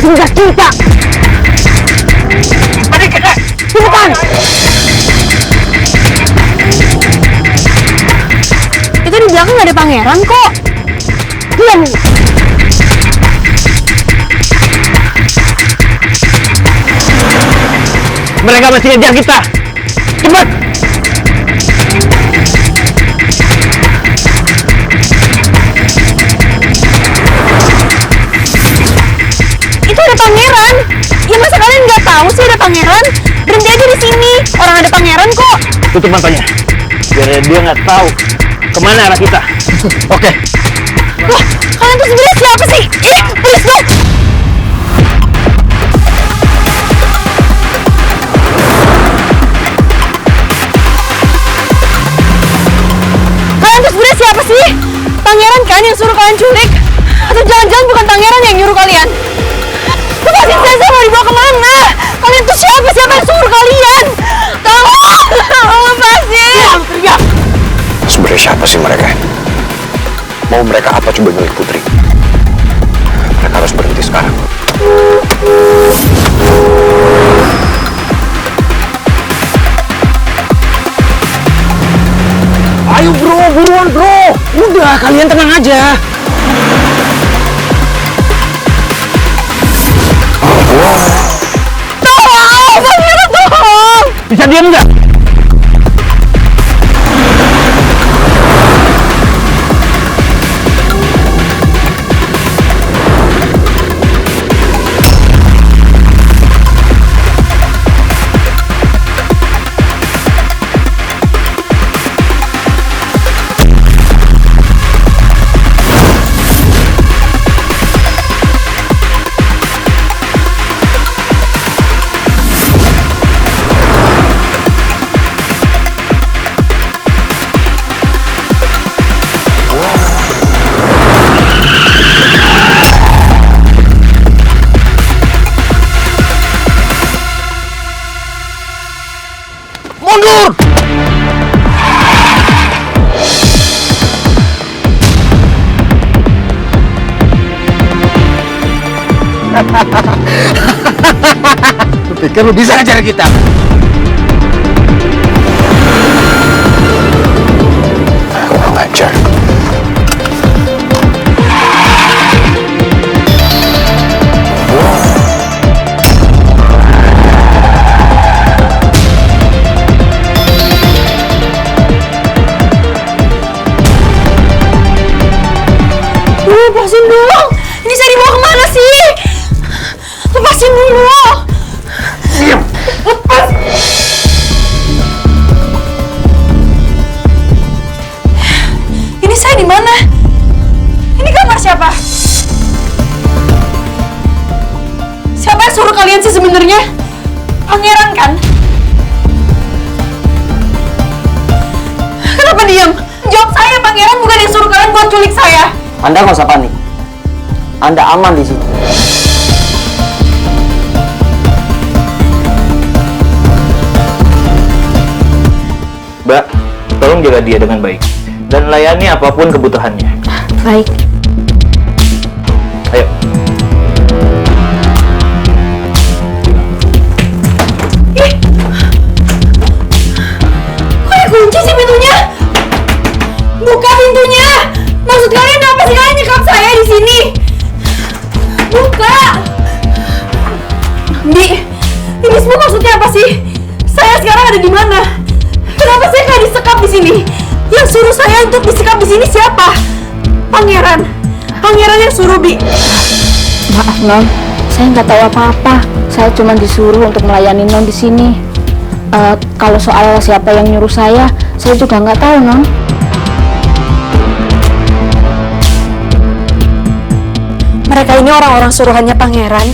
fasilitas kita. Balik kita, cepetan. Itu di belakang nggak ada pangeran kok. Diam. Mereka masih ngejar kita. Cepat. Itu ada pangeran. Ya masa kalian nggak tahu sih ada pangeran? Berhenti aja di sini. Orang ada pangeran kok. Tutup matanya. Biar dia nggak tahu kemana arah kita. Oke. Wah, kalian tuh sebenarnya siapa sih? Ih, please dong. Kalian tuh sebenarnya siapa sih? Pangeran kan yang suruh kalian culik? Atau jangan-jangan bukan pangeran yang nyuruh kalian? Lepasin saya mau dibawa kemana? Kalian tuh siapa yang suruh kalian? Tolong, lepasin. Teriak. Sebenarnya siapa sih mereka? Mau mereka apa coba milik Putri? Mereka harus berhenti sekarang. Ayo bro, buruan bro. Udah, kalian tenang aja. Tolong, pangeran tolong. Bisa diam nggak? Mundur! Lu pikir lu bisa ngejar kita? Kurang ajar. Lepasin dulu. Ini saya dibawa kemana sih? Lepasin dulu. Diam! Lepas. Ini saya di mana? Ini kamar siapa? Siapa yang suruh kalian sih sebenarnya? Pangeran kan? Kenapa diam? Jawab saya, pangeran bukan yang suruh kalian buat culik saya. Anda nggak usah panik. Anda aman di sini. Mbak, tolong jaga dia dengan baik dan layani apapun kebutuhannya. Baik. Ayo. Ih, kok dikunci sih pintunya? Buka pintunya. Maksud kalian apa sih? Kalian nyekap saya di sini? Buka. Ini semua maksudnya apa sih? Saya sekarang ada di mana? Kenapa saya nggak disekap di sini? Yang suruh saya untuk disekap di sini siapa? Pangeran. Pangeran yang suruh Bi. Maaf Non, saya nggak tahu apa-apa. Saya cuma disuruh untuk melayani Non di sini. Kalau soal siapa yang nyuruh saya juga nggak tahu Non. Mereka ini orang-orang suruhannya Pangeran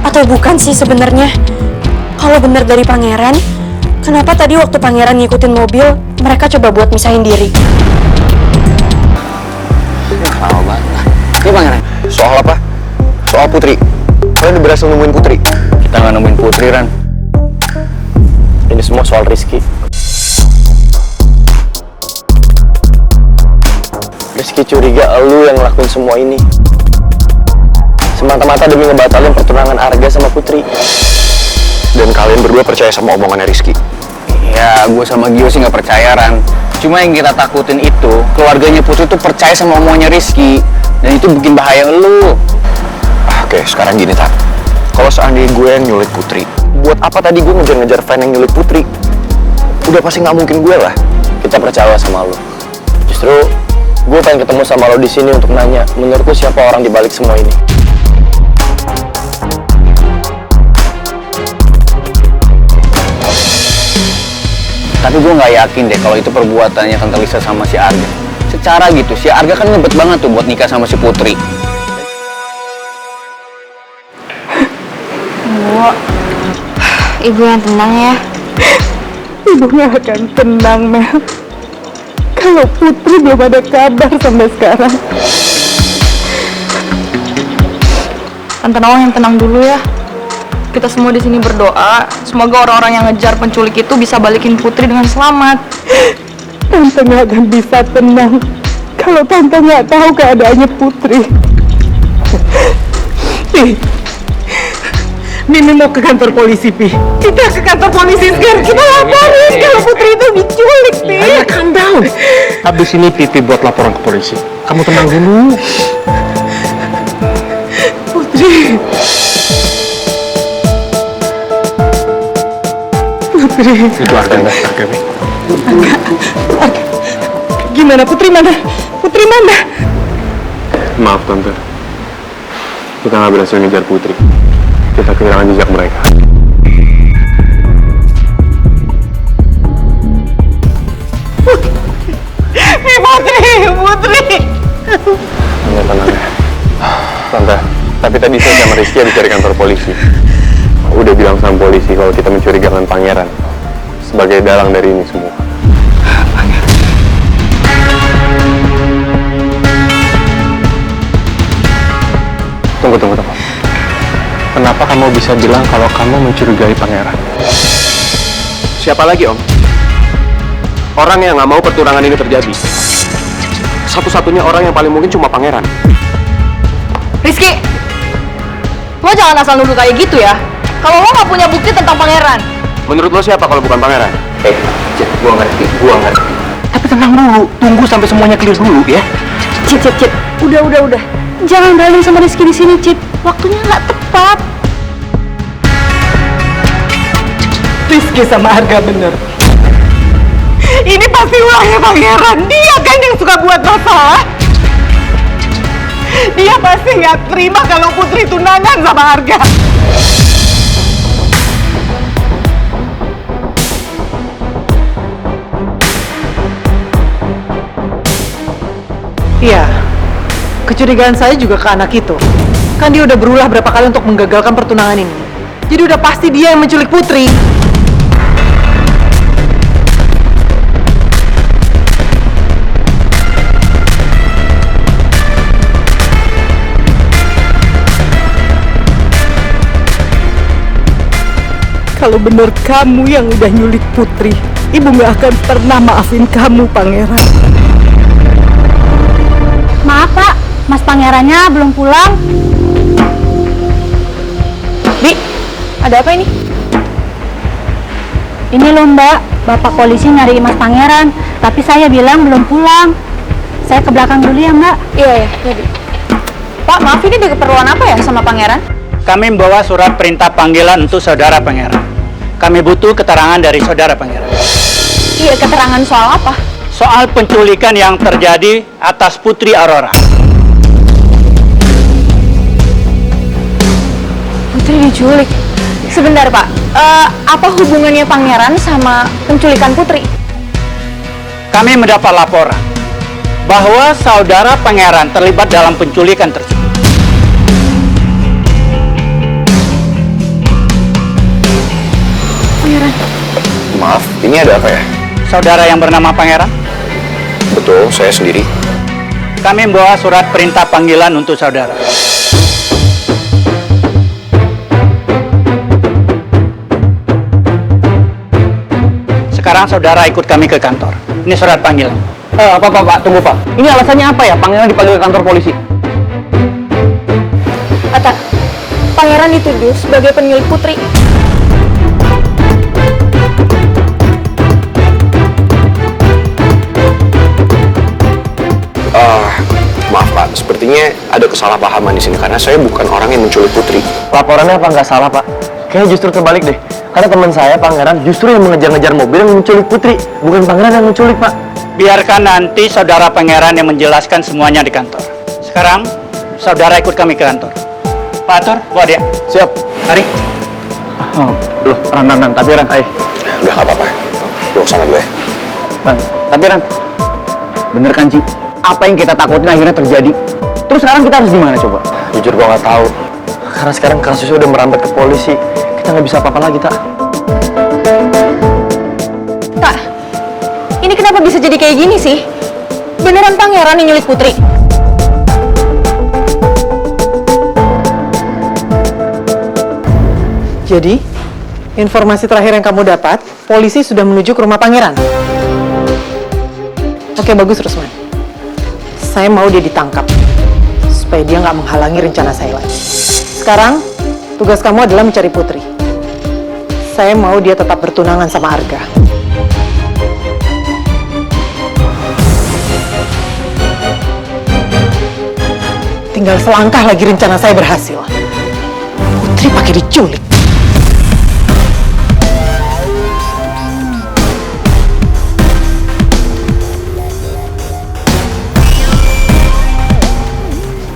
atau bukan sih sebenarnya? Kalau benar dari Pangeran, kenapa tadi waktu Pangeran ngikutin mobil, mereka coba buat misahin diri? Lama banget. Ini Pangeran. Soal apa? Soal Putri. Kalian udah berhasil nemuin Putri? Kita nggak nemuin Putri, Ran. Ini semua soal Rizky. Rizky curiga elu yang ngelakuin semua ini. semata-mata demi ngebatalin pertunangan Arga sama Putri. Dan kalian berdua percaya sama omongannya Rizky? Ya, gue sama Gio sih nggak percaya, Ran. Cuma yang kita takutin itu, keluarganya Putri tuh percaya sama omongannya Rizky. Dan itu bikin bahaya lu. Oke, sekarang gini, Tak. Kalau seandainya gue yang nyulik Putri, buat apa tadi gue ngejar-ngejar fan yang nyulik Putri? Udah pasti nggak mungkin gue lah. Kita percaya sama lu. Justru, gue pengen ketemu sama lo di sini untuk nanya, menurut lu siapa orang dibalik semua ini? Tapi gue nggak yakin deh kalau itu perbuatannya Tante Lisa sama si Arga. Secara gitu, si Arga kan ngebet banget tuh buat nikah sama si Putri. Bu, Ibu yang tenang ya. Ibu nggak akan tenang, Mel. Kalau Putri belum ada kabar sampai sekarang. Tante Nawang yang tenang dulu ya. Kita semua di sini berdoa, semoga orang-orang yang ngejar penculik itu bisa balikin Putri dengan selamat. Tante nggak akan bisa tenang kalau Tante nggak tahu keadaannya Putri. Pi, Mimi mau ke kantor polisi, Pi. Kita ke kantor polisi sekarang. Kita laporin kalau Putri itu diculik, Pi. Ya, calm down. Habis ini Pipi buat laporan ke polisi. Kamu tenang dulu. Putri. Itu Arga enggak? Gimana Putri mana? Putri mana? Maaf Tante, kita nggak berhasil ngejar Putri. Kita kehilangan jejak mereka. Putri. Ya, tenang ya. Tante, tapi tadi saya sama Rizky habis dari kantor polisi. Udah bilang sama polisi kalau kita mencurigakan Pangeran sebagai dalang dari ini semua. Tunggu. Kenapa kamu bisa bilang kalau kamu mencurigai Pangeran? Siapa lagi, Om? Orang yang nggak mau pertunangan ini terjadi. Satu-satunya orang yang paling mungkin cuma Pangeran. Rizky, lo jangan asal nuduh kayak gitu ya. Kalau lo nggak punya bukti tentang Pangeran. Menurut lo siapa kalau bukan Pangeran? Cip, gua ngerti. Tapi tenang dulu, tunggu sampai semuanya clear dulu ya. Cip. Udah. Jangan berantem sama Rizky di sini, Cip. Waktunya nggak tepat. Rizky sama Arga bener. Ini pasti ulahnya Pangeran. Dia kan yang suka buat masalah. Dia pasti nggak terima kalau Putri tunangan sama Arga. Iya, kecurigaan saya juga ke anak itu. Kan dia udah berulah berapa kali untuk menggagalkan pertunangan ini. Jadi udah pasti dia yang menculik Putri. Kalau bener kamu yang udah nyulik Putri, Ibu gak akan pernah maafin kamu, Pangeran. Maaf Pak, Mas Pangerannya belum pulang. Bi, ada apa ini? Ini loh Mbak, Bapak polisi nyari Mas Pangeran, tapi saya bilang belum pulang. Saya ke belakang dulu ya Mbak. Iya, jadi. Pak, maaf ini ada keperluan apa ya sama Pangeran? Kami membawa surat perintah panggilan untuk saudara Pangeran. Kami butuh keterangan dari saudara Pangeran. Iya, keterangan soal apa? Soal penculikan yang terjadi atas Putri Aurora. Putri diculik. Sebentar Pak, apa hubungannya Pangeran sama penculikan Putri? Kami mendapat laporan bahwa saudara Pangeran terlibat dalam penculikan tersebut. Pangeran. Maaf, ini ada apa ya? Saudara yang bernama Pangeran? Betul, saya sendiri. Kami membawa surat perintah panggilan untuk saudara. Sekarang saudara ikut kami ke kantor. Ini surat panggilan. Pak, tunggu Pak. Ini alasannya apa ya Pangeran dipanggil ke kantor polisi? Tan. Pangeran dituduh sebagai penilik Putri. Maaf Pak, sepertinya ada kesalahpahaman di sini karena saya bukan orang yang menculik Putri. Laporannya apa nggak salah, Pak? Kayaknya justru terbalik deh. Karena teman saya, Pangeran, justru yang mengejar-ngejar mobil yang menculik Putri. Bukan Pangeran yang menculik, Pak. Biarkan nanti saudara pangeran yang menjelaskan semuanya di kantor. Sekarang, saudara ikut kami ke kantor. Pak Atur, bawa dia. Siap. Mari. Oh, loh, Ran, tapi Ran, ayo. Udah nggak apa-apa. Lu kesana dulu ya. Ran, tapi Ran, bener kan, Ci? Apa yang kita takutin akhirnya terjadi. Terus sekarang kita harus gimana coba? Jujur gua nggak tahu. Karena sekarang kasusnya udah merambat ke polisi. Kita nggak bisa apa-apa lagi, Tak. Tak, ini kenapa bisa jadi kayak gini sih? Beneran pangeran yang nyulik Putri? Jadi, informasi terakhir yang kamu dapat, polisi sudah menuju ke rumah pangeran. Oke, bagus, Rusman. Saya mau dia ditangkap, supaya dia nggak menghalangi rencana saya lagi. Sekarang, tugas kamu adalah mencari Putri. Saya mau dia tetap bertunangan sama Arga. Tinggal selangkah lagi rencana saya berhasil. Putri pakai diculik.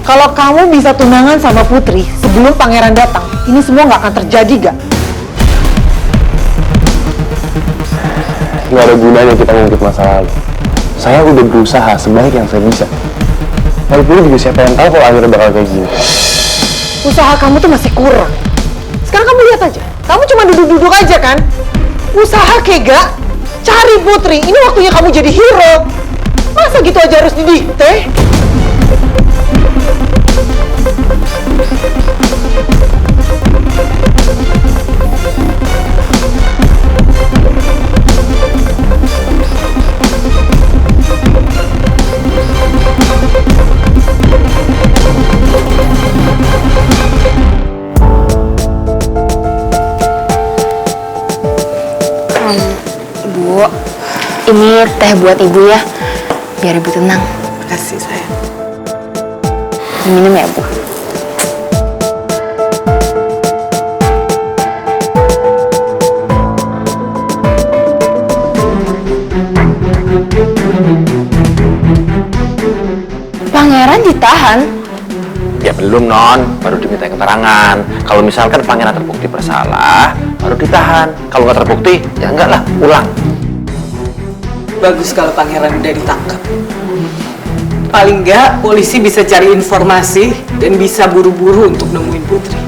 Kalau kamu bisa tunangan sama Putri sebelum pangeran datang, ini semua nggak akan terjadi, gak? Nggak ada gunanya kita ngungkit masa lalu. Saya udah berusaha sebaik yang saya bisa. Walaupun juga siapa yang tahu kalau akhirnya bakal kayak gini. Usaha kamu tuh masih kurang. Sekarang kamu lihat aja, kamu cuma duduk-duduk aja kan? Usaha kegak, cari Putri, ini waktunya kamu jadi hero. Masa gitu aja harus didikte? Ibu, ini teh buat Ibu ya, biar Ibu tenang. Makasih, sayang. Minum ya, Bu. Pangeran ditahan? Ya belum, Non. Baru diminta keterangan. Kalau misalkan Pangeran terbukti bersalah, baru ditahan. Kalau nggak terbukti, ya enggak lah, pulang. Bagus kalau pangeran udah ditangkap. Paling nggak polisi bisa cari informasi dan bisa buru-buru untuk nemuin Putri.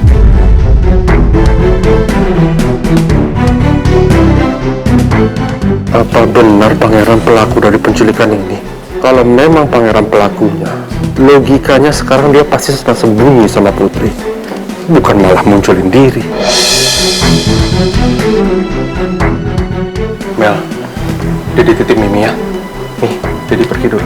Apa benar pangeran pelaku dari penculikan ini? Kalau memang pangeran pelakunya, logikanya sekarang dia pasti sedang sembunyi sama Putri. Bukan malah munculin diri. Mel, Dedi titip Mimi ya. Nih, Dedi pergi dulu.